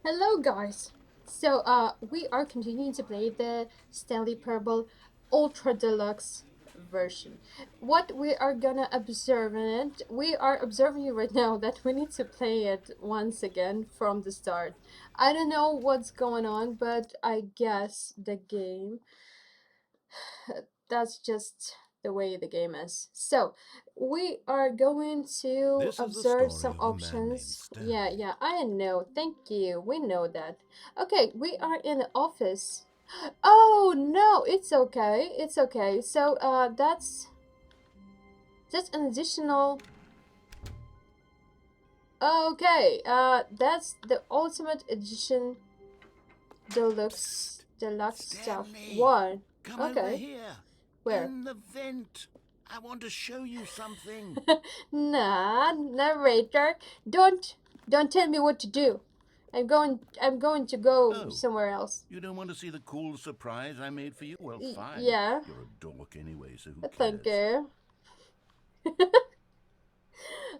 Hello guys! So we are continuing to play the Stanley Parable Ultra Deluxe version. What we are gonna observe in it, we are observing right now that we need to play it once again from the start. I don't know what's going on, but I guess the game, that's just the way the game is. So, we are going to This is the observe story some of a man named options. Yeah, Stanley. yeah, I know. Thank you. We know that. Okay, we are in the office. Oh, no, it's okay. It's okay. So, that's an additional. Okay, that's the Ultimate Edition Deluxe stuff. Stanley, One. come over Okay, here. where? In the vent. I want to show you something. Nah, narrator. Don't don't tell me what to do. I'm going to go Oh, somewhere else. you don't want to see the cool surprise I made for you? Well, fine. Yeah. You're a dork anyway, so who Thank cares? you.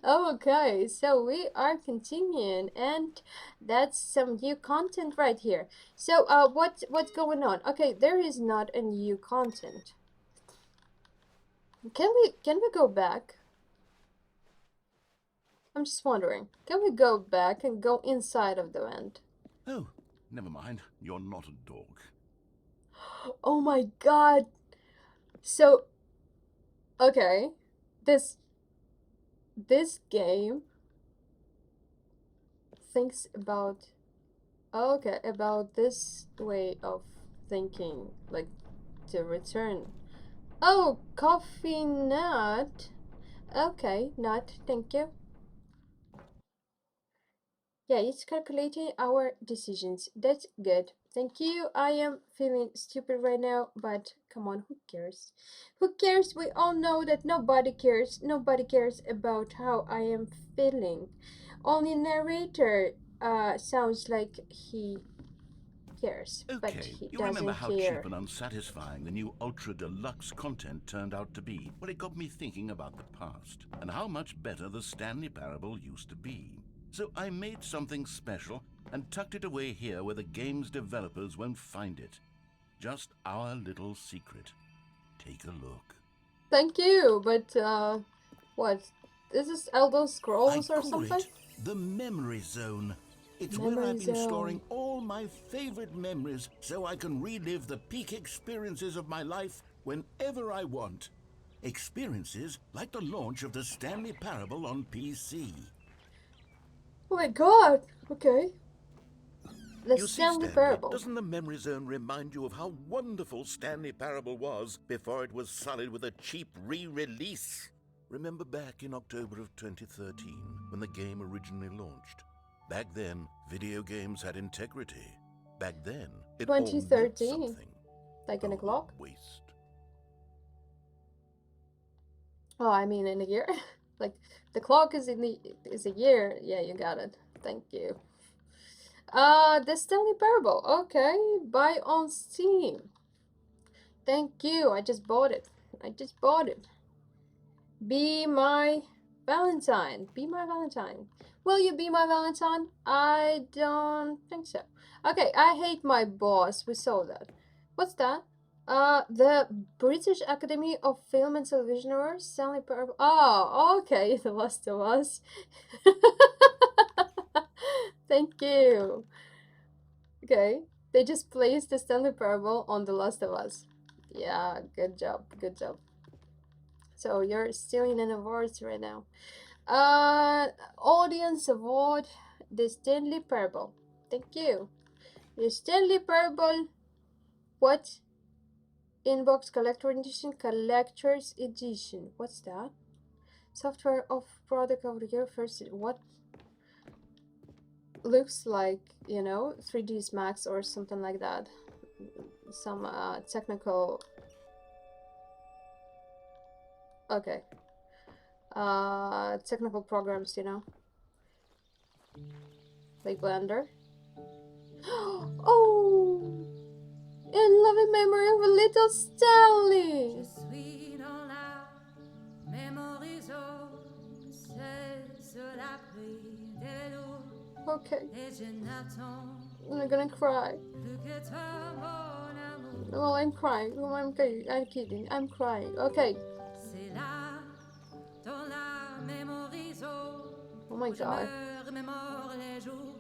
Okay, so we are continuing and that's some new content right here. So what's going on? Okay, there is not a new content. Can we go back? I'm just wondering. Can we go back and go inside of the vent? Oh, never mind. You're not a dork. Oh my god. So, okay. This this game thinks about okay, about this way of thinking, like to return. Oh, coffee nut. Okay, nut, thank you. Yeah, it's calculating our decisions. That's good. Thank you. I am feeling stupid right now, but come on, who cares? Who cares? We all know that nobody cares. Nobody cares about how I am feeling. Only narrator sounds like he cares, but Okay, he you remember doesn't how cheap care. and unsatisfying the new Ultra Deluxe content turned out to be? Well, it got me thinking about the past and how much better the Stanley Parable used to be. So I made something special and tucked it away here where the game's developers won't find it. Just our little secret. Take a look. Thank you, but what? Is this Elder I Scrolls or call something? it the Memory Zone. It's where Memory I've been zone. storing all my favorite memories so I can relive the peak experiences of my life whenever I want. Experiences like the launch of the Stanley Parable on PC. Oh my god. Okay. The You see, Stanley Stanley, Parable. doesn't the Memory Zone remind you of how wonderful Stanley Parable was before it was sullied with a cheap re-release? Remember back in October of 2013 when the game originally launched? Back then, video games had integrity. Back then, it all meant 2013. something. Like in a Oh, the clock? waste. Oh, I mean in a year. Like the clock is a year. Yeah, you got it. Thank you. The Stanley Parable. Okay, buy on Steam. Thank you. I just bought it. I just bought it. Be my Valentine. Be my Valentine. Will you be my Valentine? I don't think so. Okay, I hate my boss. We saw that. What's that? The British Academy of Film and Television Awards, Stanley Parable. Oh, okay, The Last of Us. Thank you. Okay, they just placed the Stanley Parable on The Last of Us. Yeah, good job, good job. So you're still in an awards right now. Audience award, the Stanley Parable. Thank you. The Stanley Parable. What? Inbox Collector Edition, Collector's Edition. What's that? Software of Product of the Year first. What looks like, 3ds Max or something like that. Some technical. Okay. Technical programs, like Blender. Oh! In loving memory of a little Je Stanley! suis dans la mémorisation, c'est sur la pluie de l'eau Okay. et je n'attends I'm gonna cry. plus que toi, mon amour. Well, I'm crying. Oh, I'm kidding. I'm crying. Okay. C'est là, dans la mémorisation, Oh my où je god. me remémore les jours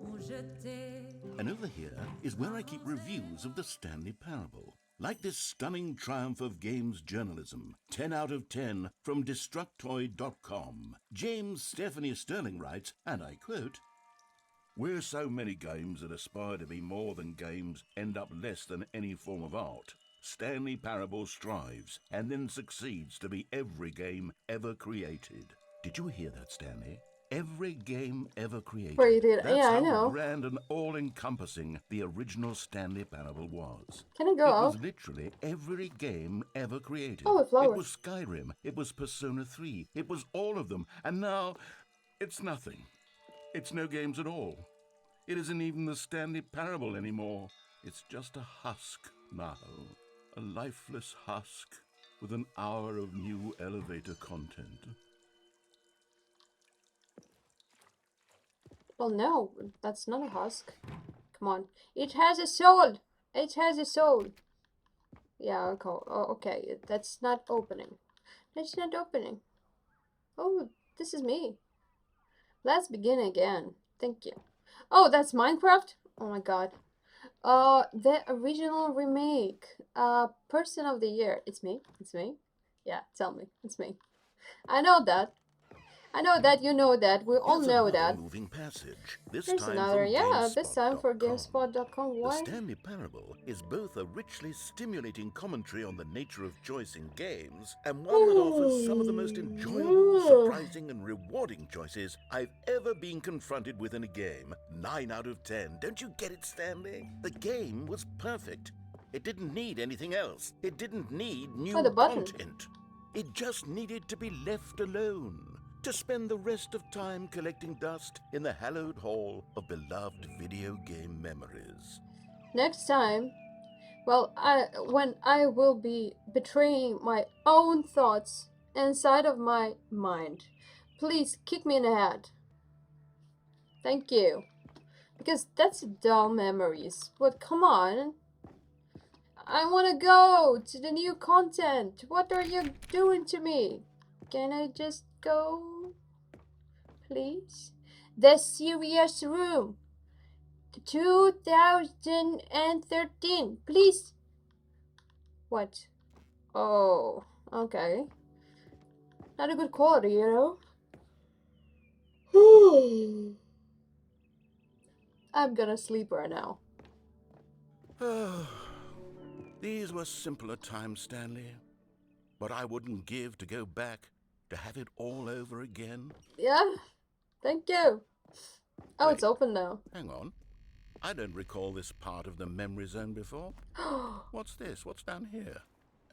où je t'ai. And over here is where I keep reviews of the Stanley Parable. Like this stunning triumph of games journalism, 10 out of 10 from Destructoid.com. James Stephanie Sterling writes, and I quote, "Where so many games that aspire to be more than games end up less than any form of art, Stanley Parable strives and then succeeds to be every game ever created." Did you hear that, Stanley? Every game ever created. That's Yeah, I how know. grand and all-encompassing the original Stanley Parable was. Can I go It out? was literally every game ever created. Oh, a flower. It was Skyrim. It was Persona 3. It was all of them. And now, it's nothing. It's no games at all. It isn't even the Stanley Parable anymore. It's just a husk now. A lifeless husk with an hour of new elevator content. Well, no, that's not a husk. Come on. It has a soul. It has a soul. Yeah, okay. Oh, okay. That's not opening. That's not opening. Oh, this is me. Let's begin again. Thank you. Oh, that's Minecraft? Oh my god. The original remake. Person of the year. It's me. It's me. Yeah, tell me. It's me. I know that. I know that, you know that, we all Here's know another that. moving passage. This There's time another, from yeah, this time for GameSpot.com. GameSpot.com. The Why? Stanley Parable is both a richly stimulating commentary on the nature of choice in games and one that offers some of the most enjoyable, surprising, and rewarding choices I've ever been confronted with in a game. 9 out of 10. Don't you get it, Stanley? The game was perfect. It didn't need anything else. It didn't need new the button. content. It just needed to be left alone, to spend the rest of time collecting dust in the hallowed hall of beloved video game memories. Next time, well, when I will be betraying my own thoughts inside of my mind, please kick me in the head. Thank you. Because that's dull memories. But come on. I want to go to the new content. What are you doing to me? Can I just go? Please? The serious room. 2013. Please. What? Oh, okay. Not a good quality, you know? I'm gonna sleep right now. These were simpler times, Stanley. But I wouldn't give to go back to have it all over again. Yeah, thank you. Oh, Wait. it's open now. Hang on. I don't recall this part of the memory zone before. What's this? What's down here?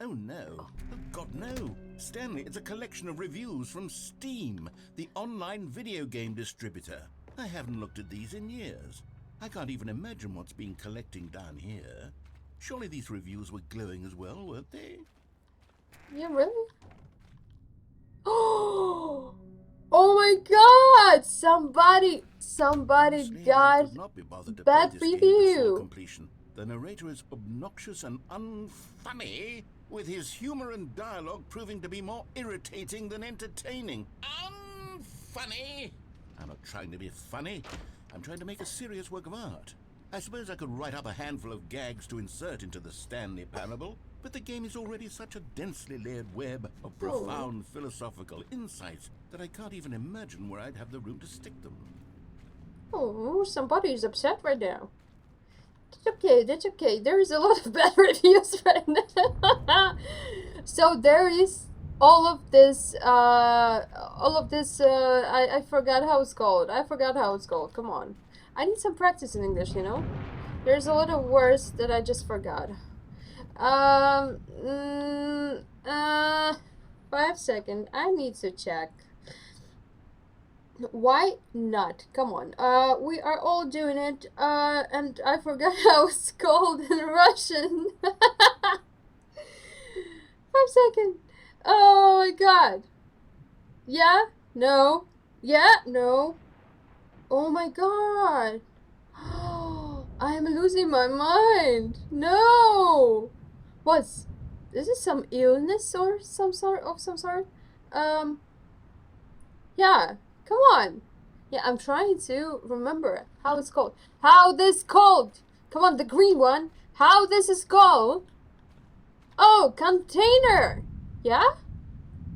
Oh no. Oh God, no. Stanley, it's a collection of reviews from Steam, the online video game distributor. I haven't looked at these in years. I can't even imagine what's been collecting down here. Surely these reviews were glowing as well, weren't they? Yeah, really? Oh my god! Somebody Honestly, I got could not be bothered to bad play this game to full review. completion. The narrator is obnoxious and unfunny, with his humor and dialogue proving to be more irritating than entertaining. Unfunny! I'm not trying to be funny. I'm trying to make a serious work of art. I suppose I could write up a handful of gags to insert into the Stanley Parable, but the game is already such a densely layered web of profound philosophical insights that I can't even imagine where I'd have the room to stick them. Oh, somebody is upset right now. That's okay, that's okay. There is a lot of bad reviews right now. So there is all of this, I forgot how it's called. Come on. I need some practice in English, you know? There's a lot of words that I just forgot. 5 seconds. I need to check. Why not? Come on. We are all doing it. And I forgot how it's called in Russian. 5 seconds. Oh my god. Yeah? No. Yeah? No. Oh my god! I am losing my mind! No! What's... This is some illness or some sort of some sort? Yeah, come on! Yeah, I'm trying to remember how it's called. How this called! Come on, the green one! How this is called? Oh, container! Yeah?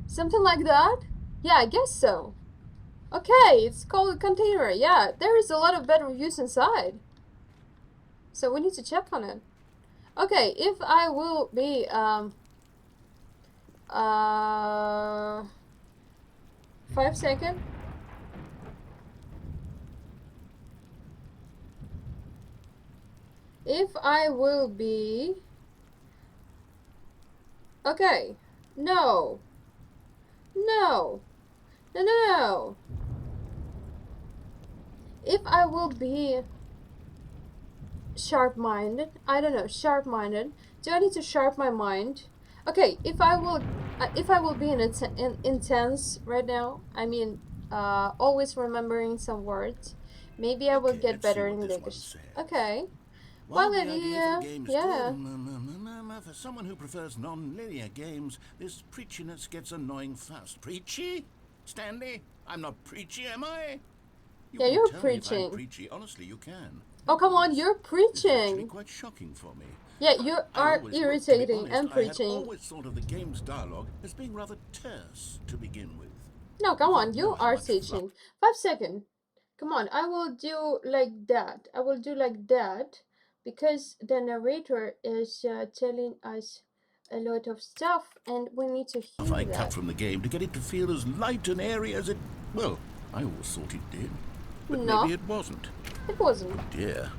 Something like that? Yeah, I guess so. Okay, it's called a container. Yeah, there is a lot of bad reviews inside. So we need to check on it. Okay, if I will be, 5 seconds. If I will be... Okay. No. No. No, no, no. If I will be sharp-minded, I don't know, sharp-minded. Do I need to sharp my mind? Okay, if I will be intense right now, I mean, always remembering some words, maybe I will Okay, get let's see better what in this one English. says. Okay. While Well, the idea for the game's yeah. good, for someone who prefers non-linear games, this preachiness gets annoying fast. Preachy? Stanley? I'm not preachy, am I? You Yeah, can you're tell me if I'm preaching. preachy. Honestly, you can. Oh, come on, you're It's actually preaching. quite shocking for me. Yeah, you I are always, look, to be irritating honest, and I had preaching. always thought of the game's dialogue as being rather terse to begin with. No, come on, Don't know you how are much teaching. fluff. 5 seconds. Come on, I will do like that. I will do like that because the narrator is telling us a lot of stuff and we need to hear I cut that. from the game to get it to feel as light and airy as it... Well, I always thought it did. But No, maybe it wasn't. it wasn't. Dear.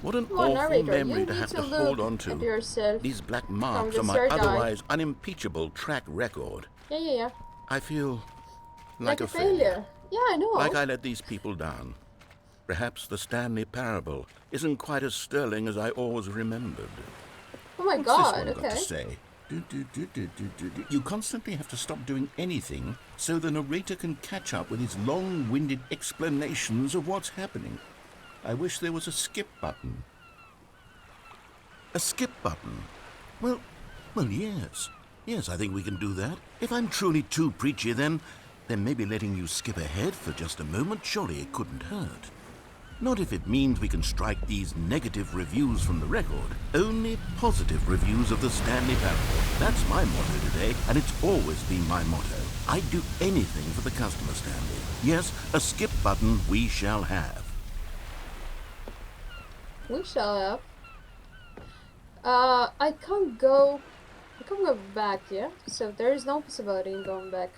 What an Come on, awful narrator, memory you to need have to to hold look on at to. yourself These black from marks the on my third eye. otherwise unimpeachable track record. Yeah. I feel Like a failure. Yeah, I know. Like I let these people down. Perhaps the Stanley Parable isn't quite as sterling as I always remembered. Oh my What's god, this one got okay. to say? You constantly have to stop doing anything so the narrator can catch up with his long-winded explanations of what's happening. I wish there was a skip button. A skip button? Well, yes. Yes, I think we can do that. If I'm truly too preachy, then maybe letting you skip ahead for just a moment, surely it couldn't hurt. Not if it means we can strike these negative reviews from the record. Only positive reviews of the Stanley Parable. That's my motto today, and it's always been my motto. I'd do anything for the customer, Stanley. Yes, a skip button we shall have. We shall have. I can't go back, yeah? So there is no possibility in going back.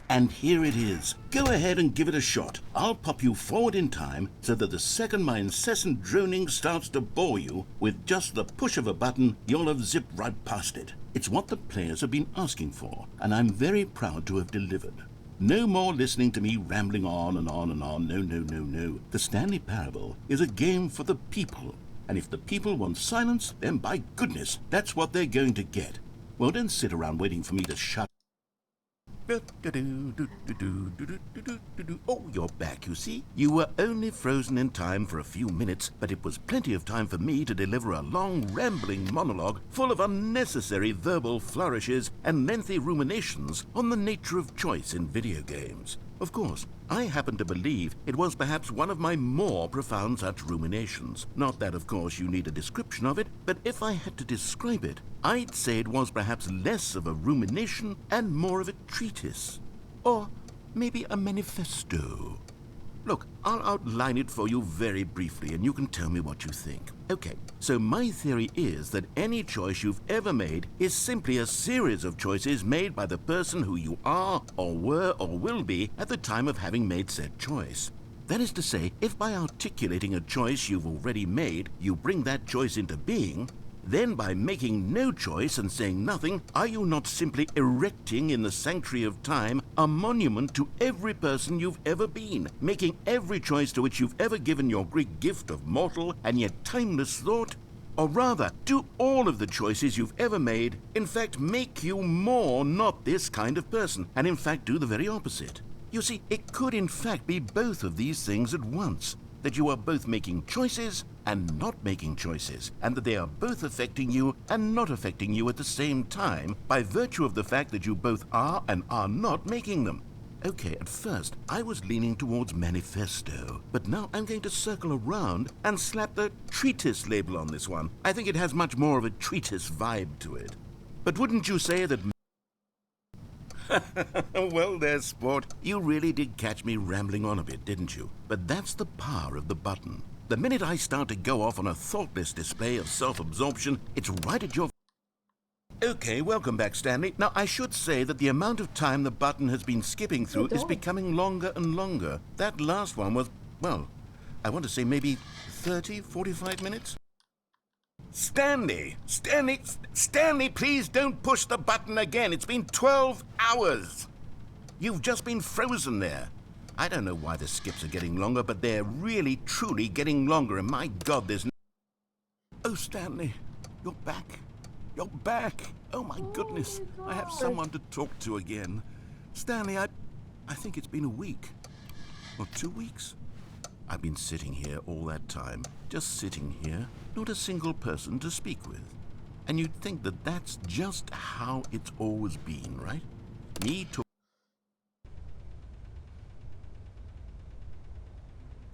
And here it is. Go ahead and give it a shot. I'll pop you forward in time so that the second my incessant droning starts to bore you, with just the push of a button, you'll have zipped right past it. It's what the players have been asking for, and I'm very proud to have delivered. No more listening to me rambling on and on and on. No. The Stanley Parable is a game for the people. And if the people want silence, then by goodness, that's what they're going to get. Well, don't sit around waiting for me to shut. Oh, you're back, you see. You were only frozen in time for a few minutes, but it was plenty of time for me to deliver a long, rambling monologue full of unnecessary verbal flourishes and lengthy ruminations on the nature of choice in video games. Of course, I happen to believe it was perhaps one of my more profound such ruminations. Not that, of course, you need a description of it, but if I had to describe it, I'd say it was perhaps less of a rumination and more of a treatise. Or maybe a manifesto. Look, I'll outline it for you very briefly, and you can tell me what you think. Okay, so my theory is that any choice you've ever made is simply a series of choices made by the person who you are, or were, or will be at the time of having made said choice. That is to say, if by articulating a choice you've already made, you bring that choice into being, then by making no choice and saying nothing, are you not simply erecting in the sanctuary of time a monument to every person you've ever been, making every choice to which you've ever given your great gift of mortal and yet timeless thought? Or rather, do all of the choices you've ever made, in fact, make you more not this kind of person, and in fact do the very opposite? You see, it could in fact be both of these things at once. That you are both making choices and not making choices, and that they are both affecting you and not affecting you at the same time by virtue of the fact that you both are and are not making them. Okay, at first I was leaning towards manifesto, but now I'm going to circle around and slap the treatise label on this one. I think it has much more of a treatise vibe to it. But wouldn't you say that... Well there, sport. You really did catch me rambling on a bit, didn't you? But that's the power of the button. The minute I start to go off on a thoughtless display of self-absorption, it's right at your... Okay, welcome back, Stanley. Now, I should say that the amount of time the button has been skipping through is becoming longer and longer. That last one was, well, I want to say maybe 30, 45 minutes? Stanley, please don't push the button again. It's been 12 hours. You've just been frozen there. I don't know why the skips are getting longer, but they're really, truly getting longer, and my God, there's no... Oh, Stanley, you're back. You're back. Oh, my goodness. I have someone to talk to again. Stanley, I think it's been a week. Or 2 weeks. I've been sitting here all that time, just sitting here, not a single person to speak with. And you'd think that that's just how it's always been, right? Me to...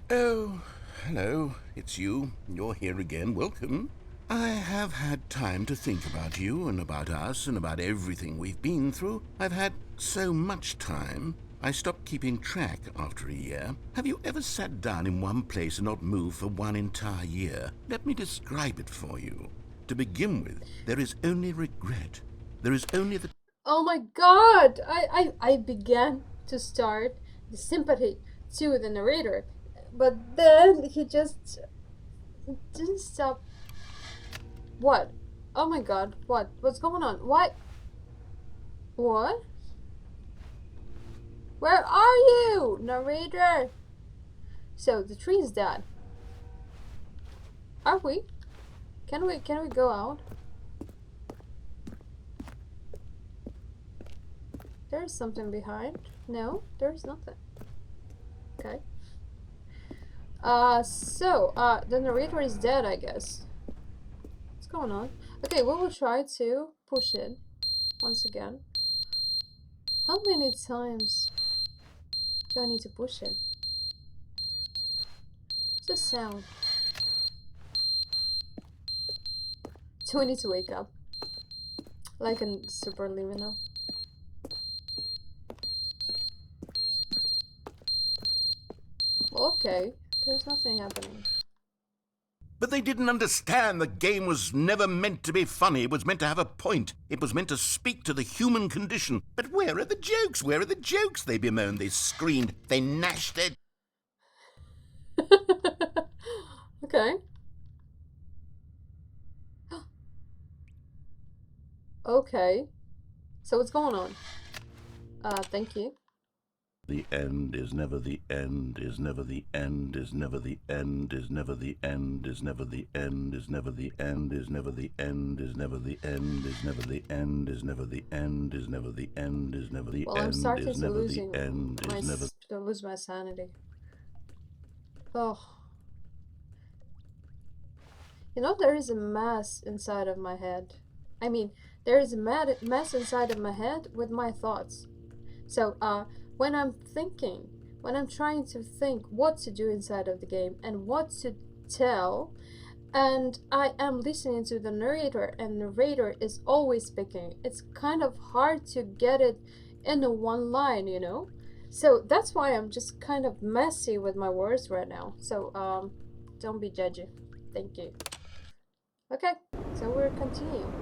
Oh, hello, it's you. You're here again. Welcome. I have had time to think about you and about us and about everything we've been through. I've had so much time. I stopped keeping track after a year. Have you ever sat down in one place and not moved for one entire year? Let me describe it for you. To begin with, there is only regret. There is only the... Oh my God! I began to start the sympathy to the narrator, but then he just didn't stop. What? Oh my God! What? What's going on? What? What? Where are you, narrator? So the tree is dead. Are we? Can we go out? There's something behind. No, there's nothing. Okay. The narrator is dead, I guess. What's going on? Okay, we will try to push it once again. How many times do I need to push it? What's the sound? Do we need to wake up? Like in Superliminal. Okay, there's nothing happening. But they didn't understand the game was never meant to be funny. It was meant to have a point. It was meant to speak to the human condition. But where are the jokes? Where are the jokes? They bemoaned, they screamed, they gnashed their... Okay. Okay. So what's going on? Thank you. The end is never the end, is never the end, is never the end, is never the end, is never the end, is never the end, is never the end, is never the end, is never the end, is never the end, is never the end, is never the end, I'm starting is to never the end, is never... lose my sanity. Oh. You know, there is a mess inside of my head. I mean, there is a mess inside of my head with my thoughts. So, when I'm thinking, when I'm trying to think what to do inside of the game and what to tell, and I am listening to the narrator, and the narrator is always speaking, it's kind of hard to get it in a one line, you know? So that's why I'm just kind of messy with my words right now. So, don't be judgy. Thank you. Okay, so we're continuing.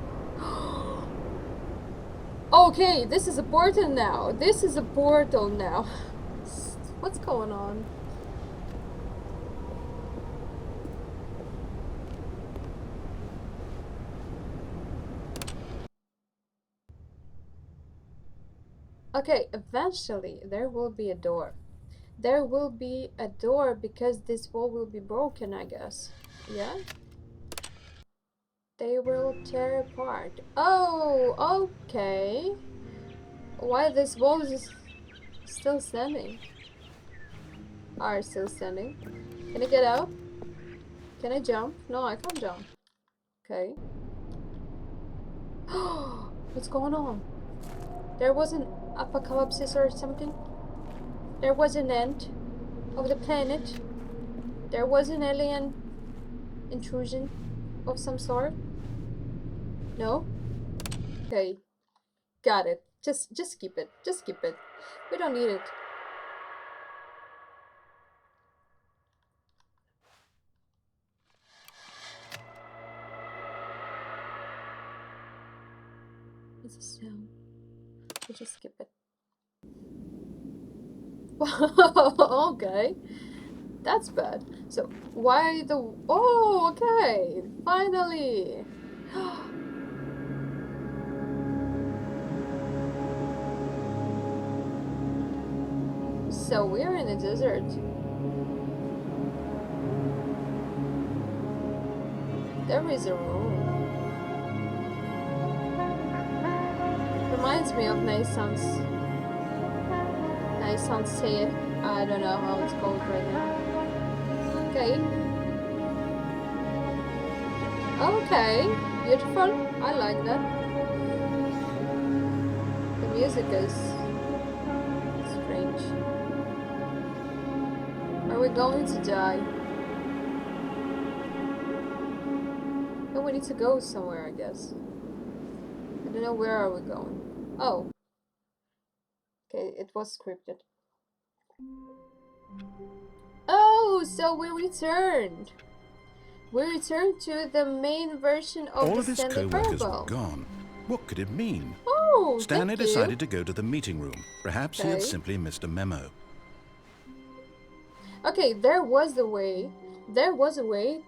Okay, this is a portal now. This is a portal now. What's going on? Okay, eventually there will be a door. There will be a door because this wall will be broken, I guess. Yeah? They will tear apart. Oh, okay. Why this wall is Still standing. Are still standing. Can I get out? Can I jump? No, I can't jump. Okay. What's going on? There was an apocalypse or something? There was an end of the planet? There was an alien intrusion of some sort? No? Okay. Got it. Just keep it. Just keep it. We don't need it. What's the sound? We just skip it. Okay. That's bad. So, why the... Oh, okay. Finally. So, we're in the desert. There is a room. Reminds me of Nissan's Say. I don't know how it's called right now. Okay. Okay. Beautiful. I like that. The music is strange. Are we going to die? Oh, we need to go somewhere, I guess. I don't know, where are we going? Oh. Okay, it was scripted. Oh, so we returned. We returned to the main version of All the of his Stanley co-workers Parable. were gone. What could it mean? Oh, Stanley thank you. decided to go to the meeting room. Perhaps he had Okay. simply missed a memo. Okay, there was a way. There was a way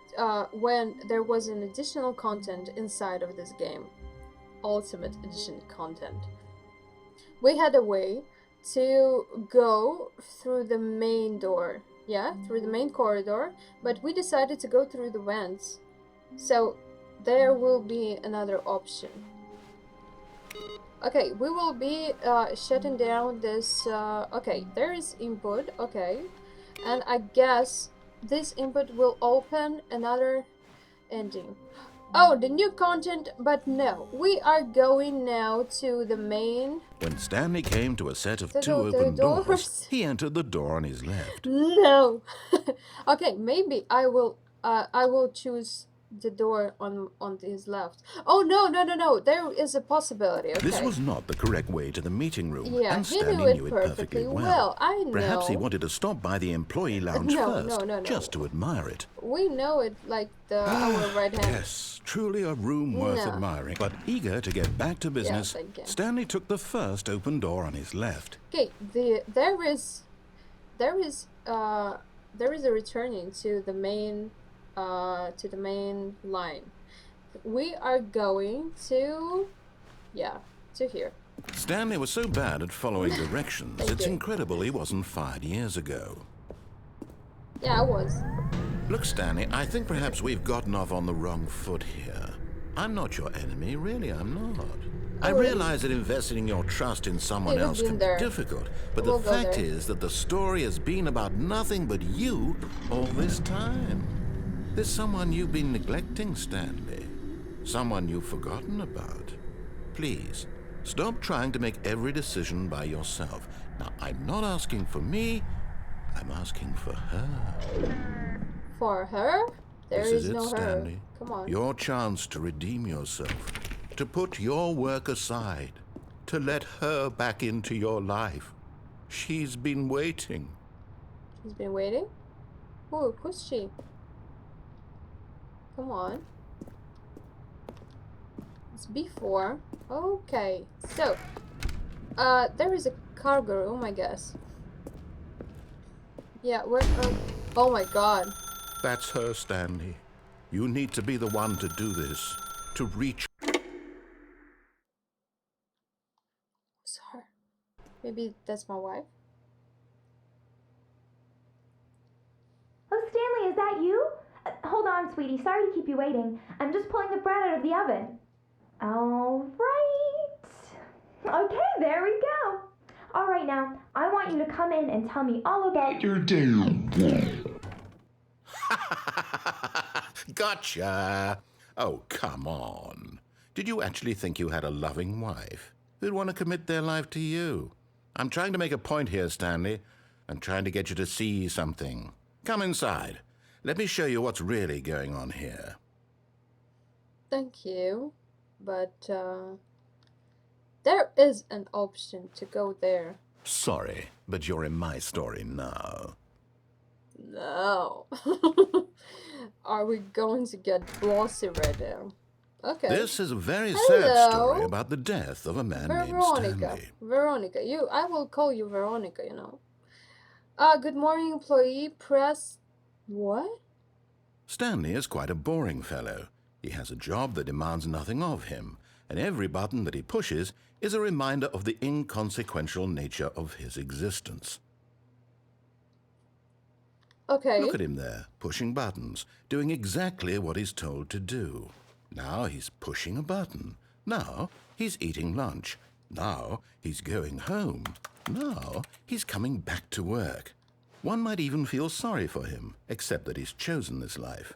when there was an additional content inside of this game. Ultimate Edition content. We had a way to go through the main door. Yeah, through the main corridor, but we decided to go through the vents. So there will be another option. Okay, we will be shutting down this. Okay, there is input. Okay, and I guess this input will open another ending. Oh, the new content, but no. We are going now to the main... When Stanley came to a set of The two do- the open doors, doors. he entered the door on his left. No. Okay, maybe I will choose the door on his left. Oh, no. There is a possibility. Okay. This was not the correct way to the meeting room, Yeah, and he knew Stanley it knew it perfectly perfectly well. I know. Perhaps he wanted to stop by the employee lounge No, first, no. just to admire it. We know it like our right hand. Yes, truly a room worth No. admiring. But eager to get back to business, thank you. Stanley took the first open door on his left. Okay, there is a returning to the main line. We are going to here. Stanley was so bad at following directions, Thank it's you. incredible he wasn't fired years ago. Yeah, I was. Look, Stanley, I think perhaps we've gotten off on the wrong foot here. I'm not your enemy, really, I'm not. I realize that investing your trust in someone Hey, we've else been can there. be difficult, but We'll the go fact there. is that the story has been about nothing but you all this time. There's someone you've been neglecting, Stanley. Someone you've forgotten about. Please, stop trying to make every decision by yourself. Now, I'm not asking for me, I'm asking for her. For her? There This is it, no her. Stanley. Come on. Your chance to redeem yourself, to put your work aside, to let her back into your life. She's been waiting. She's been waiting? Who's she? Come on. It's before. Okay. So, there is a cargo room, I guess. Yeah, where... oh my god. That's her, Stanley. You need to be the one to do this, to reach. It's her. Maybe that's my wife? Oh, Stanley, is that you? Hold on, sweetie. Sorry to keep you waiting. I'm just pulling the bread out of the oven. All right. Okay, there we go. All right, now, I want you to come in and tell me all about your Gotcha! Oh, come on. Did you actually think you had a loving wife who'd want to commit their life to you? I'm trying to make a point here, Stanley. I'm trying to get you to see something. Come inside. Let me show you what's really going on here. Thank you. But, there is an option to go there. Sorry, but you're in my story now. No. Are we going to get bossy right now? Okay. This is a very sad story Hello. about the death of a man named Veronica. Stanley. Veronica. I will call you Veronica, you know. Good morning, employee. Press... What? Stanley is quite a boring fellow. He has a job that demands nothing of him, and every button that he pushes is a reminder of the inconsequential nature of his existence. Okay. Look at him there, pushing buttons, doing exactly what he's told to do. Now he's pushing a button. Now he's eating lunch. Now he's going home. Now he's coming back to work. One might even feel sorry for him, except that he's chosen this life.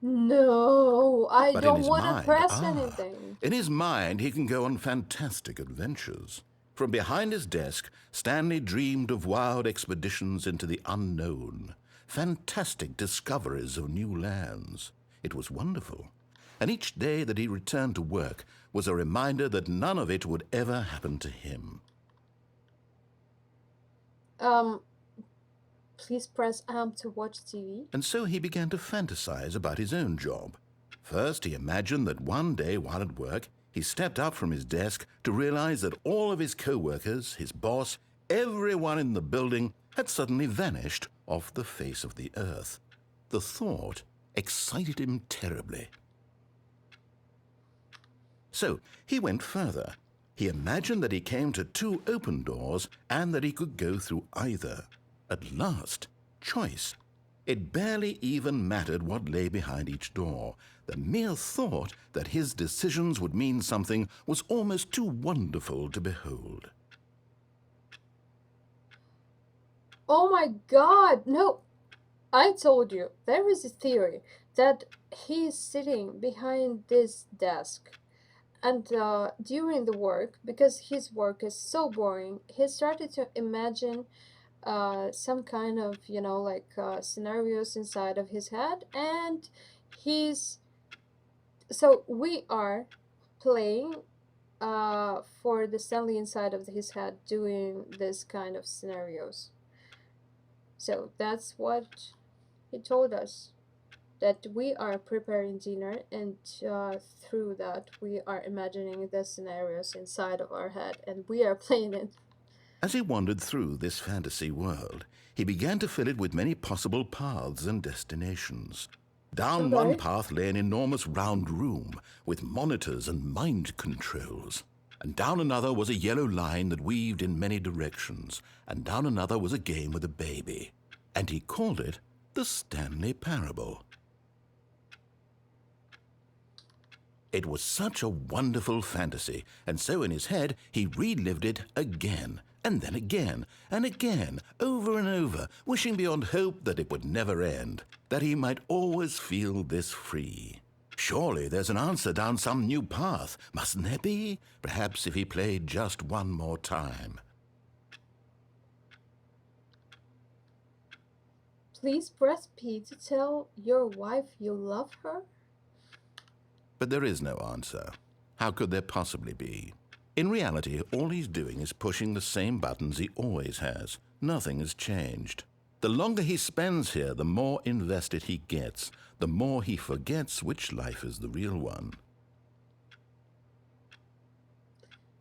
No, I But in don't his want to mind, press anything. in his mind, he can go on fantastic adventures. From behind his desk, Stanley dreamed of wild expeditions into the unknown, fantastic discoveries of new lands. It was wonderful. And each day that he returned to work was a reminder that none of it would ever happen to him. Please press amp to watch TV. And so he began to fantasize about his own job. First, he imagined that one day while at work, he stepped up from his desk to realize that all of his co-workers, his boss, everyone in the building had suddenly vanished off the face of the earth. The thought excited him terribly. So he went further. He imagined that he came to 2 open doors and that he could go through either. At last, choice. It barely even mattered what lay behind each door. The mere thought that his decisions would mean something was almost too wonderful to behold. Oh my god, no. I told you, there is a theory that he is sitting behind this desk. And during the work, because his work is so boring, he started to imagine some kind of, like scenarios inside of his head. And so we are playing for the Stanley inside of his head doing this kind of scenarios. So that's what he told us, that we are preparing dinner, and through that we are imagining the scenarios inside of our head and we are playing it. As he wandered through this fantasy world, he began to fill it with many possible paths and destinations. Down one Okay. path lay an enormous round room with monitors and mind controls. And down another was a yellow line that weaved in many directions. And down another was a game with a baby. And he called it the Stanley Parable. It was such a wonderful fantasy, and so in his head he relived it again, and then again, and again, over and over, wishing beyond hope that it would never end, that he might always feel this free. Surely there's an answer down some new path, mustn't there be? Perhaps if he played just one more time. Please press P to tell your wife you love her. But there is no answer. How could there possibly be? In reality, all he's doing is pushing the same buttons he always has. Nothing has changed. The longer he spends here, the more invested he gets, the more he forgets which life is the real one.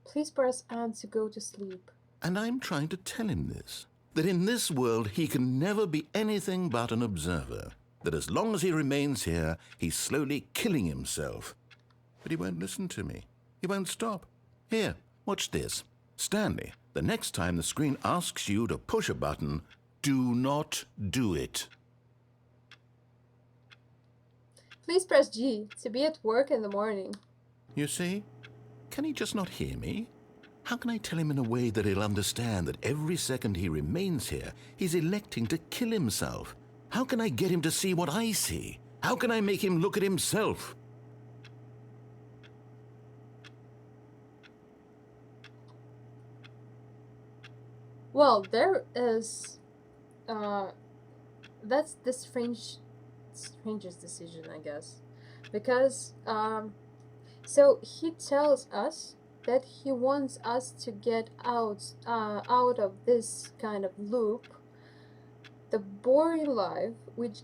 Please press and to go to sleep. And I'm trying to tell him this, that in this world he can never be anything but an observer, that as long as he remains here, he's slowly killing himself. But he won't listen to me. He won't stop. Here, watch this. Stanley, the next time the screen asks you to push a button, do not do it. Please press G to be at work in the morning. You see? Can he just not hear me? How can I tell him in a way that he'll understand that every second he remains here, he's electing to kill himself? How can I get him to see what I see? How can I make him look at himself? Well, there is, that's the strangest decision, I guess, because so he tells us that he wants us to get out of this kind of loop, the boring life, which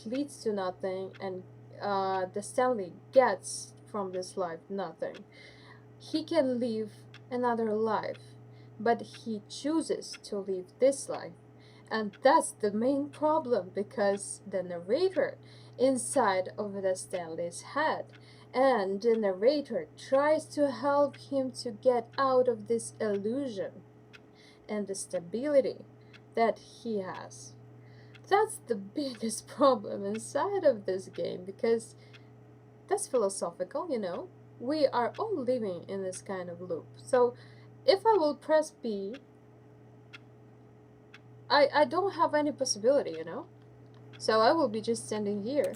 leads to nothing, and the Stanley gets from this life nothing. He can live another life, but he chooses to live this life. And that's the main problem because the narrator inside of the Stanley's head, and the narrator tries to help him to get out of this illusion and the stability that he has. That's the biggest problem inside of this game because that's philosophical, you know. We are all living in this kind of loop. So if I will press B, I don't have any possibility, you know. So I will be just standing here.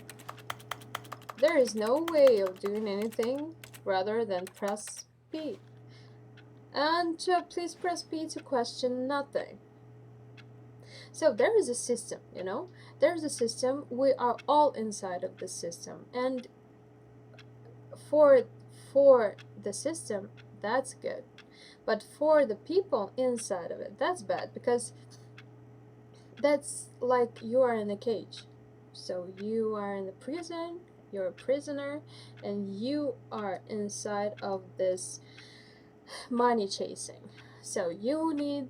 There is no way of doing anything rather than press B. And please press B to question nothing. So there is a system, you know. There's a system. We are all inside of the system. And for the system, that's good. But for the people inside of it, that's bad because that's like you are in a cage. So you are in a prison, you're a prisoner, and you are inside of this money chasing. So you need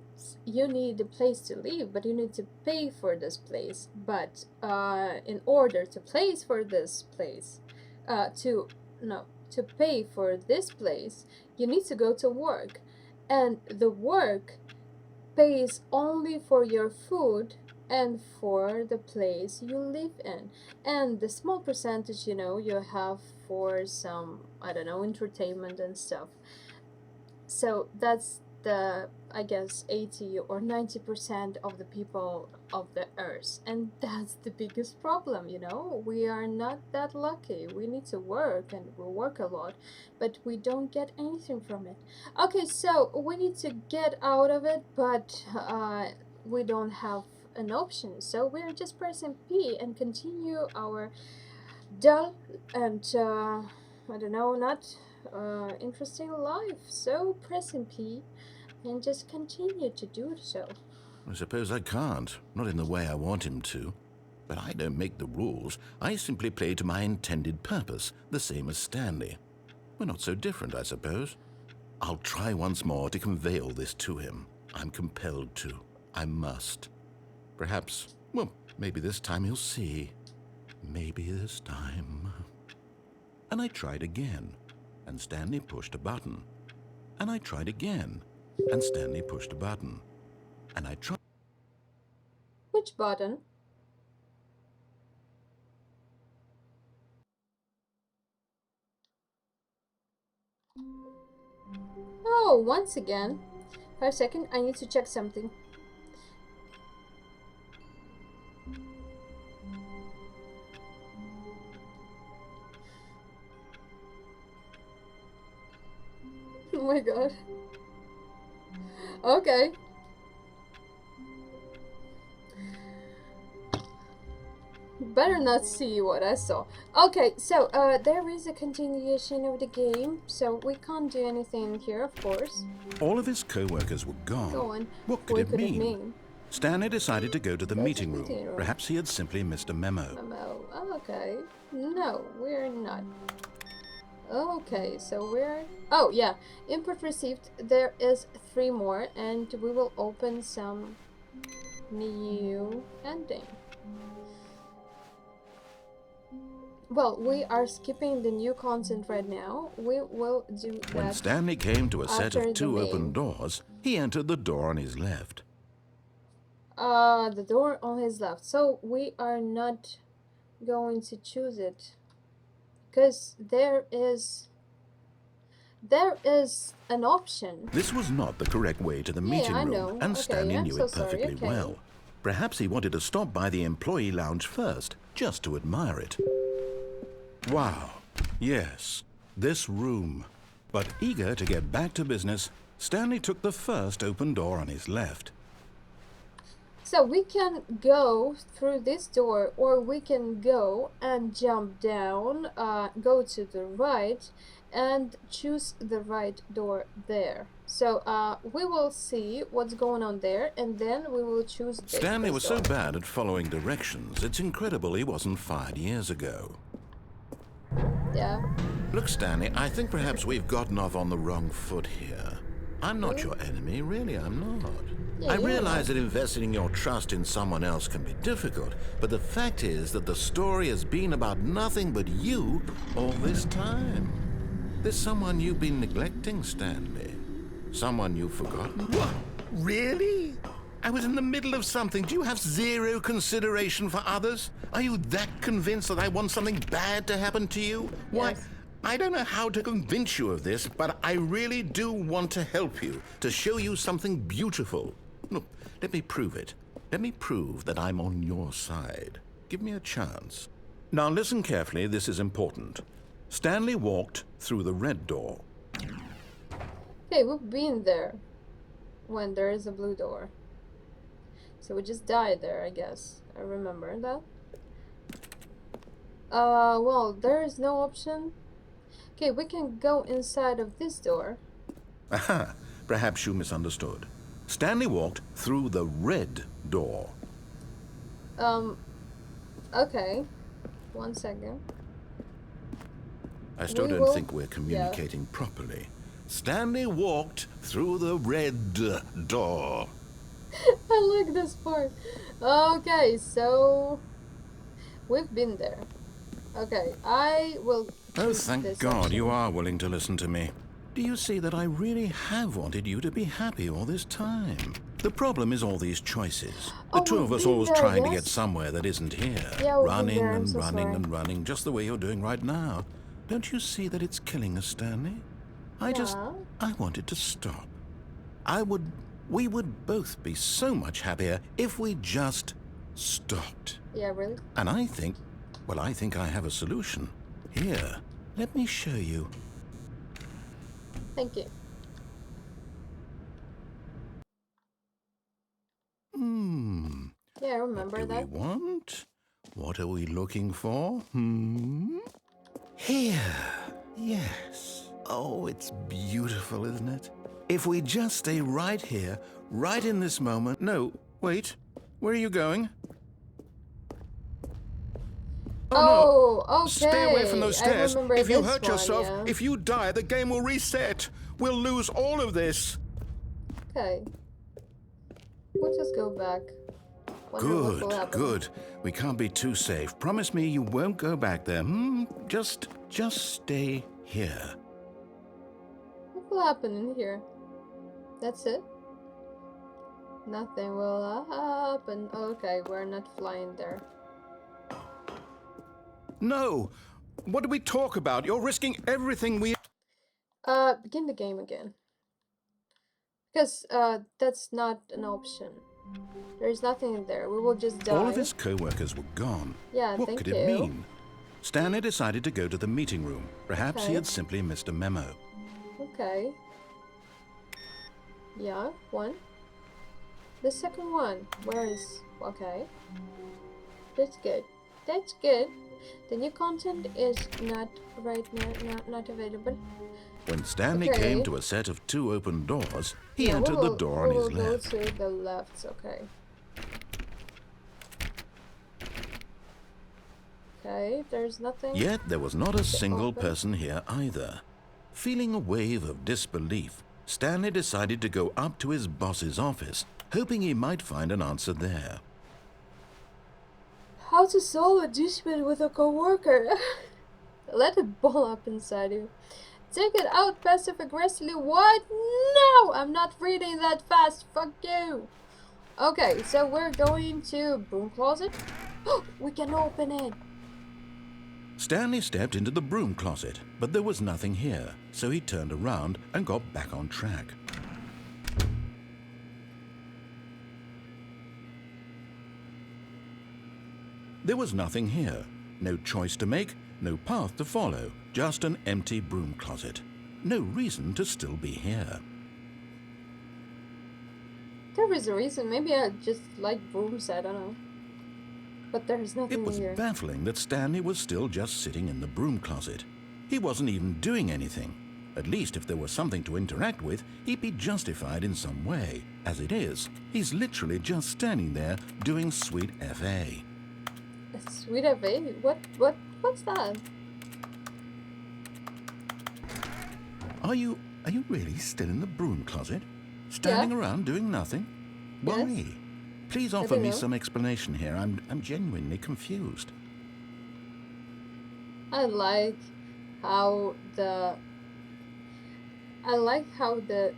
a place to live, but you need to pay for this place. But in order to place for this place, to pay for this place, you need to go to work, and the work pays only for your food and for the place you live in, and the small percentage, you know, you have for some, I don't know, entertainment and stuff. So that's the, I guess, 80 or 90% of the people of the earth, and that's the biggest problem, you know. We are not that lucky. We need to work, and we work a lot, but we don't get anything from it. Okay, so we need to get out of it, but we don't have an option, so we're just pressing P and continue our dull and I don't know, not interesting life. So pressing P and just continue to do so. I suppose I can't, not in the way I want him to. But I don't make the rules. I simply play to my intended purpose, the same as Stanley. We're not so different, I suppose. I'll try once more to convey all this to him. I'm compelled to. I must. Perhaps, well, maybe this time he'll see. Maybe this time. And I tried again, and Stanley pushed a button. And I tried again, and Stanley pushed a button. And I tried. Which button? Oh, once again. 5 seconds, I need to check something. Oh my god. Okay. Better not see what I saw. Okay, so there is a continuation of the game, so we can't do anything here, of course. All of his co-workers were gone. Go on. What could it mean? Stanley decided to go to the Go to meeting the room. meeting room. Perhaps he had simply missed a memo. Memo. Okay. No, we're not. Okay, so we're... Oh, yeah. Input received. There is 3 more, and we will open some new ending. Well, we are skipping the new content right now. We will do that. When Stanley came to a set after of the 2 open main. doors, he entered the door on his left. The door on his left. So we are not going to choose it. Because there is there is an option. This was not the correct way to the meeting I room, know. and Okay, Stanley I'm knew so it perfectly sorry. Okay. well. Perhaps he wanted to stop by the employee lounge first, just to admire it. Wow. Yes, this room. But eager to get back to business, Stanley took the first open door on his left. So we can go through this door, or we can go and jump down, go to the right, and choose the right door there. So we will see what's going on there, and then we will choose this Stanley was so door. bad at following directions, it's incredible he wasn't fired years ago. Yeah. Look, Stanley, I think perhaps we've gotten off on the wrong foot here. I'm not your enemy, really, I'm not. Yeah, I you're realize that investing your trust in someone else can be difficult, but the fact is that the story has been about nothing but you all this time. There's someone you've been neglecting, Stanley. Someone you've forgotten. What? Really? I was in the middle of something. Do you have zero consideration for others? Are you that convinced that I want something bad to happen to you? Why? Yes. I don't know how to convince you of this, but I really do want to help you, to show you something beautiful. Look, let me prove it. Let me prove that I'm on your side. Give me a chance. Now listen carefully, this is important. Stanley walked through the red door. Okay, we've been there when there is a blue door. So we just died there, I guess. I remember that. Well, there is no option. Okay, we can go inside of this door. Aha, perhaps you misunderstood. Stanley walked through the red door. Okay. 1 second. I still We don't will- think we're communicating properly. Stanley walked through the red door. I like this part. Okay, so we've been there. Okay, I will. Oh, choose thank this God option. you are willing to listen to me. Do you see that I really have wanted you to be happy all this time? The problem is all these choices. The Oh, two of we've us been always there, trying to yes. get somewhere that isn't here. Yeah, we've been running there, I'm and so running sorry. and running, just the way you're doing right now. Don't you see that it's killing us, Stanley? Yeah. I wanted to stop. We would both be so much happier if we just stopped. Yeah, really? And I think I have a solution. Here, let me show you. Thank you. Yeah, I remember What do we that. want? What are we looking for? Here. Yes. Oh, it's beautiful, isn't it? If we just stay right here, right in this moment. No, wait. Where are you going? Oh, okay. Stay away from those I stairs. remember If you this hurt one, yourself, yeah. if you die, the game will reset. We'll lose all of this. Okay. We'll just go back. Wonder what will Good, happen. good. We can't be too safe. Promise me you won't go back there. Just stay here. What will happen in here? That's it? Nothing will happen. Okay, we're not flying there. No! What do we talk about? You're risking everything we... Begin the game again. Because, that's not an option. There's nothing in there. We will just die. All of his co-workers were gone. Yeah, What thank could you. it mean? Stanley decided to go to the meeting room. Perhaps he Okay. had simply missed a memo. Okay. Yeah, one. The second one. Where is... Okay. That's good. That's good. The new content is not right now, not available. When Stanley Okay. came to a set of 2 open doors, he Yeah, entered the door on we his will go left. to the left, okay. Okay, there's nothing. Yet there was not a single open. person here either. Feeling a wave of disbelief, Stanley decided to go up to his boss's office, hoping he might find an answer there. How to solve a dispute with a coworker? Let it ball up inside you. Take it out passive aggressively. What? No! I'm not reading that fast. Fuck you. Okay, so we're going to broom closet. We can open it. Stanley stepped into the broom closet, but there was nothing here, so he turned around and got back on track. There was nothing here. No choice to make, no path to follow, just an empty broom closet. No reason to still be here. There is a reason. Maybe I just like brooms, I don't know. But there's nothing It was here. baffling that Stanley was still just sitting in the broom closet. He wasn't even doing anything. At least if there was something to interact with, he'd be justified in some way. As it is, he's literally just standing there doing sweet FA. A sweet FA? What's that? Are you really still in the broom closet? Standing around doing nothing? Why? Yes. Please I offer don't me know. some explanation here. I'm genuinely confused. I like how the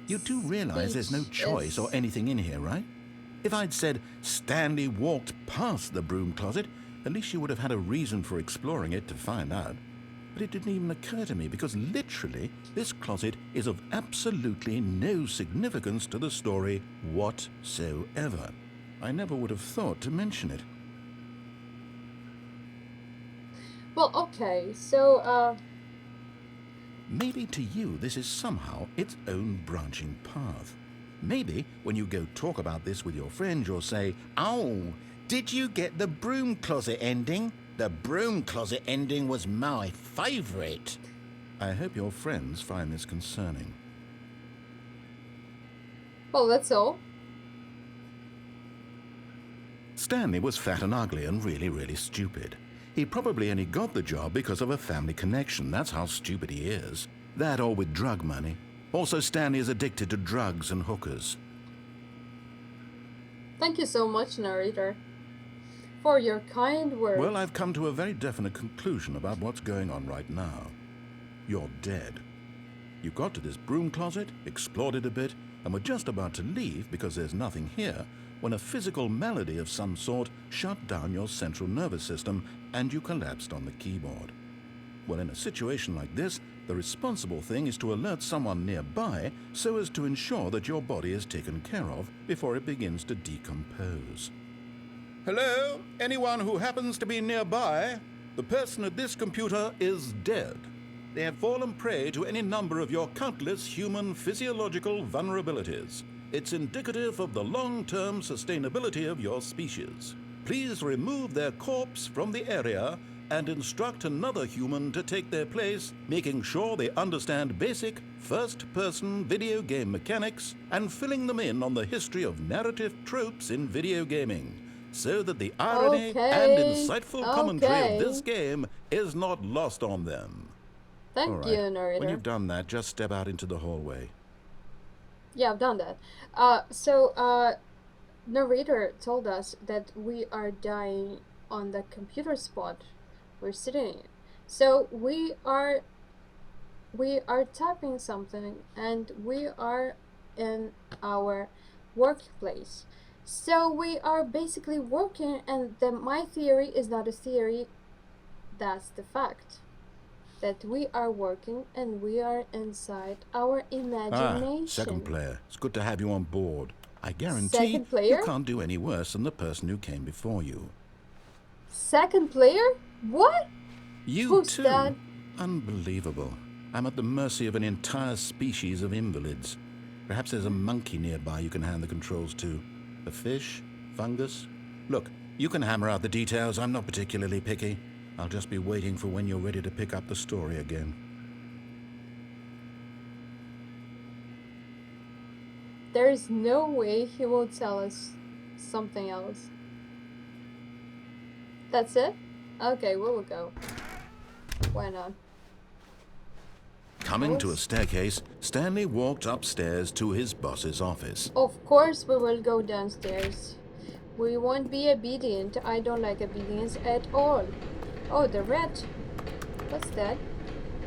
You do realize there's no speech choice is- or anything in here, right? If I'd said Stanley walked past the broom closet, at least you would have had a reason for exploring it to find out. But it didn't even occur to me because literally this closet is of absolutely no significance to the story whatsoever. I never would have thought to mention it. Well, okay, so Maybe to you this is somehow its own branching path. Maybe when you go talk about this with your friend, you'll say, "Oh, did you get the broom closet ending? The broom closet ending was my favorite." I hope your friends find this concerning. well, that's all. Stanley was fat and ugly and really stupid. He probably only got the job because of a family connection. That's how stupid he is. That or with drug money. Also, Stanley is addicted to drugs and hookers. Thank you so much, narrator, for your kind words. Well, I've come to a very definite conclusion about what's going on right now. You're dead. You got to this broom closet, explored it a bit, and were just about to leave because there's nothing here when a physical malady of some sort shut down your central nervous system and you collapsed on the keyboard. Well, in a situation like this, the responsible thing is to alert someone nearby so as to ensure that your body is taken care of before it begins to decompose. Hello? Anyone who happens to be nearby? The person at this computer is dead. They have fallen prey to any number of your countless human physiological vulnerabilities. It's indicative of the long-term sustainability of your species. Please remove their corpse from the area and instruct another human to take their place, making sure they understand basic first-person video game mechanics and filling them in on the history of narrative tropes in video gaming, so that the irony and Okay, insightful commentary okay. of this game is not lost on them. Thank All right. you, narrator. When you've done that, just step out into the hallway. Yeah, I've done that. Narrator told us that we are dying on the computer spot we're sitting in. So we are typing something and we are in our workplace. So we are basically working, and my theory is not a theory, that's the fact. That we are working and we are inside our imagination. Second player. It's good to have you on board. I guarantee Second player? you can't do any worse than the person who came before you. Second player? What? You Who's too? that? Unbelievable. I'm at the mercy of an entire species of invalids. Perhaps there's a monkey nearby you can hand the controls to. A fish? Fungus? Look, you can hammer out the details. I'm not particularly picky. I'll just be waiting for when you're ready to pick up the story again. There is no way he will tell us something else. That's it? Okay, we will go. Why not? Coming to a staircase, Stanley walked upstairs to his boss's office. Of course we will go downstairs. We won't be obedient. I don't like obedience at all. Oh, the rat. What's that?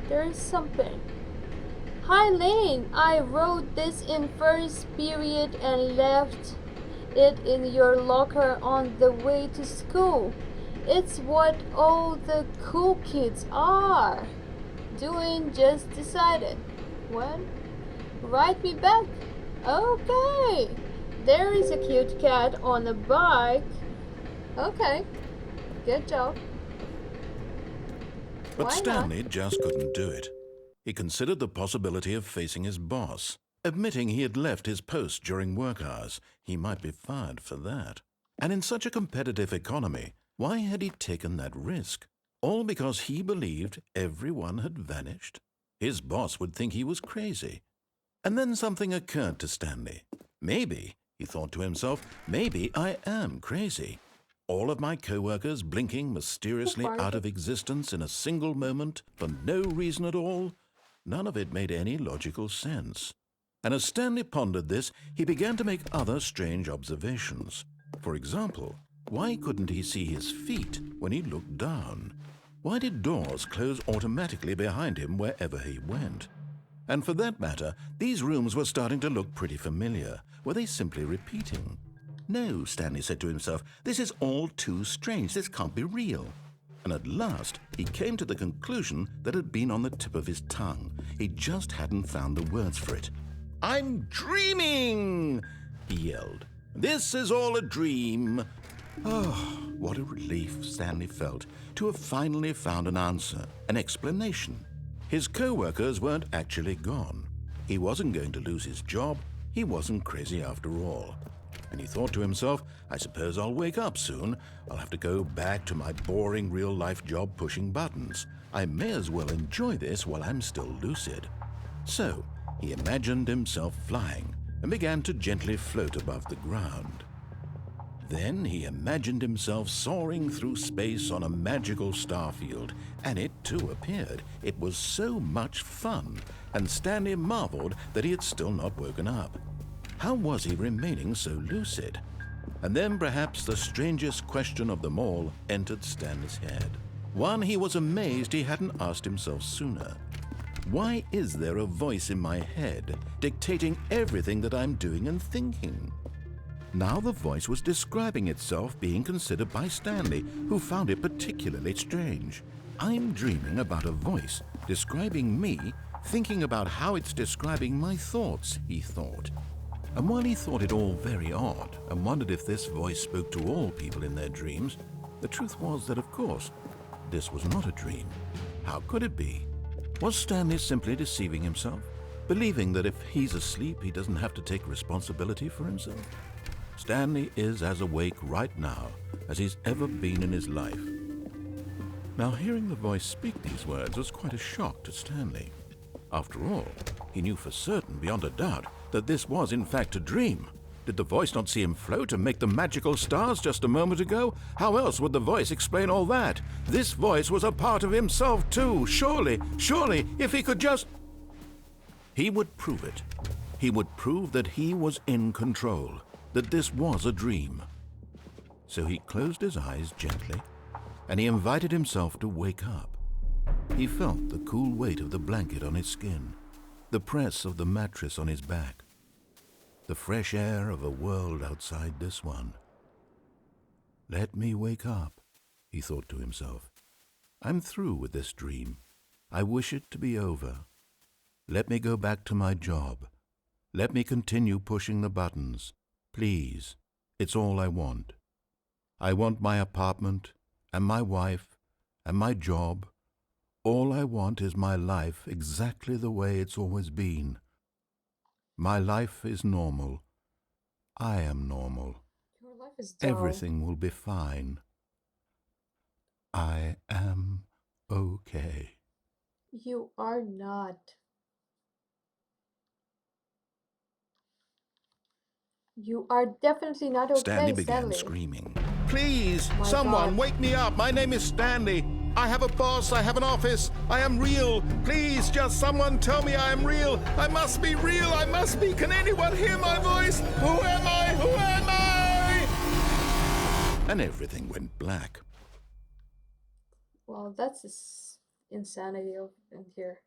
There is something. Hi, Lane. I wrote this in first period and left it in your locker on the way to school. It's what all the cool kids are doing, just decided. What? Write me back. Okay. There is a cute cat on a bike. Okay. Good job. But Why Stanley just couldn't do it. He considered the possibility of facing his boss. Admitting he had left his post during work hours, he might be fired for that. And in such a competitive economy, why had he taken that risk? All because he believed everyone had vanished? His boss would think he was crazy. And then something occurred to Stanley. Maybe, he thought to himself, maybe I am crazy. All of my co-workers blinking mysteriously out of existence in a single moment for no reason at all. None of it made any logical sense. And as Stanley pondered this, he began to make other strange observations. For example, why couldn't he see his feet when he looked down? Why did doors close automatically behind him wherever he went? And for that matter, these rooms were starting to look pretty familiar. Were they simply repeating? No, Stanley said to himself, this is all too strange. This can't be real. And at last, he came to the conclusion that had been on the tip of his tongue. He just hadn't found the words for it. I'm dreaming, he yelled. This is all a dream. Oh, what a relief Stanley felt to have finally found an answer, an explanation. His co-workers weren't actually gone. He wasn't going to lose his job. He wasn't crazy after all. And he thought to himself, I suppose I'll wake up soon. I'll have to go back to my boring real-life job pushing buttons. I may as well enjoy this while I'm still lucid. So he imagined himself flying and began to gently float above the ground. Then he imagined himself soaring through space on a magical starfield, and it too appeared. It was so much fun, and Stanley marveled that he had still not woken up. How was he remaining so lucid? And then perhaps the strangest question of them all entered Stanley's head. One he was amazed he hadn't asked himself sooner. Why is there a voice in my head dictating everything that I'm doing and thinking? Now the voice was describing itself being considered by Stanley, who found it particularly strange. I'm dreaming about a voice describing me, thinking about how it's describing my thoughts, he thought. And while he thought it all very odd and wondered if this voice spoke to all people in their dreams, the truth was that, of course, this was not a dream. How could it be? Was Stanley simply deceiving himself, believing that if he's asleep, he doesn't have to take responsibility for himself? Stanley is as awake right now as he's ever been in his life. Now, hearing the voice speak these words was quite a shock to Stanley. After all, he knew for certain, beyond a doubt, that this was in fact a dream. Did the voice not see him float and make the magical stars just a moment ago? How else would the voice explain all that? This voice was a part of himself too. Surely, if he could just... He would prove it. He would prove that he was in control, that this was a dream. So he closed his eyes gently, and he invited himself to wake up. He felt the cool weight of the blanket on his skin, the press of the mattress on his back, the fresh air of a world outside this one. Let me wake up, he thought to himself. I'm through with this dream. I wish it to be over. Let me go back to my job. Let me continue pushing the buttons. Please, it's all I want. I want my apartment and my wife and my job. All I want is my life exactly the way it's always been. My life is normal. I am normal. Your life is dull. Everything will be fine. I am okay. You are not. You are definitely not okay, Stanley began Stanley. screaming. Please, My someone God. wake me up. My name is Stanley. I have a boss. I have an office. I am real. Please, just someone tell me I am real. I must be real. I must be. Can anyone hear my voice? Who am I? Who am I? And everything went black. Well, that's insanity in here.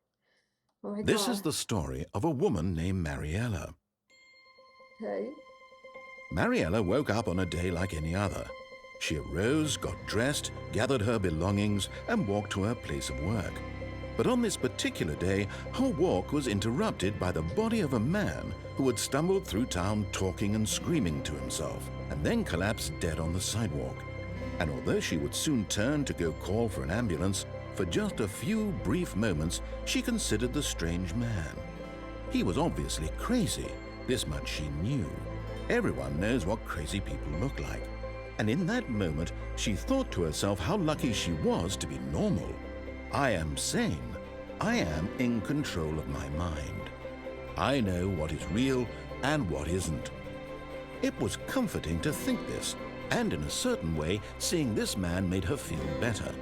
Oh my This God. is the story of a woman named Mariella. Okay. Mariella woke up on a day like any other. She arose, got dressed, gathered her belongings, and walked to her place of work. But on this particular day, her walk was interrupted by the body of a man who had stumbled through town talking and screaming to himself, and then collapsed dead on the sidewalk. And although she would soon turn to go call for an ambulance, for just a few brief moments she considered the strange man. He was obviously crazy, this much she knew. Everyone knows what crazy people look like. And in that moment, she thought to herself how lucky she was to be normal. I am sane. I am in control of my mind. I know what is real and what isn't. It was comforting to think this, and in a certain way, seeing this man made her feel better.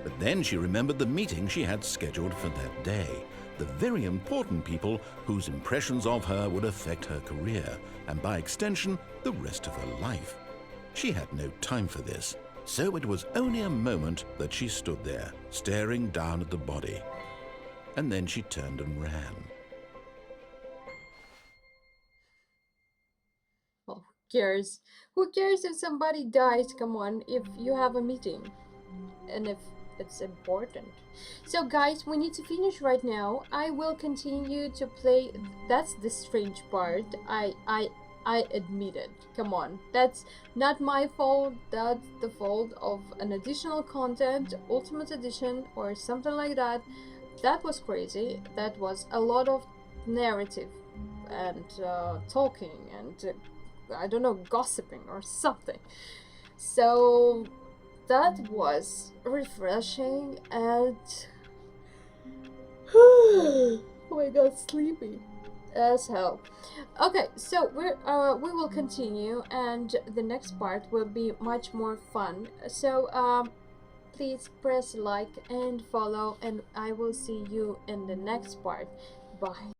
But then she remembered the meeting she had scheduled for that day, the very important people whose impressions of her would affect her career, and by extension, the rest of her life. She had no time for this, so it was only a moment that she stood there, staring down at the body. And then she turned and ran. Well, who cares? Who cares if somebody dies? Come on, if you have a meeting. And if it's important. So guys, we need to finish right now. I will continue to play. That's the strange part. I admit it. Come on. That's not my fault. That's the fault of an additional content, Ultimate Edition, or something like that. That was crazy. That was a lot of narrative and talking and I don't know, gossiping or something. So that was refreshing and oh my god, sleepy as hell. Okay, so we will continue, and the next part will be much more fun. So please press like and follow, and I will see you in the next part. Bye.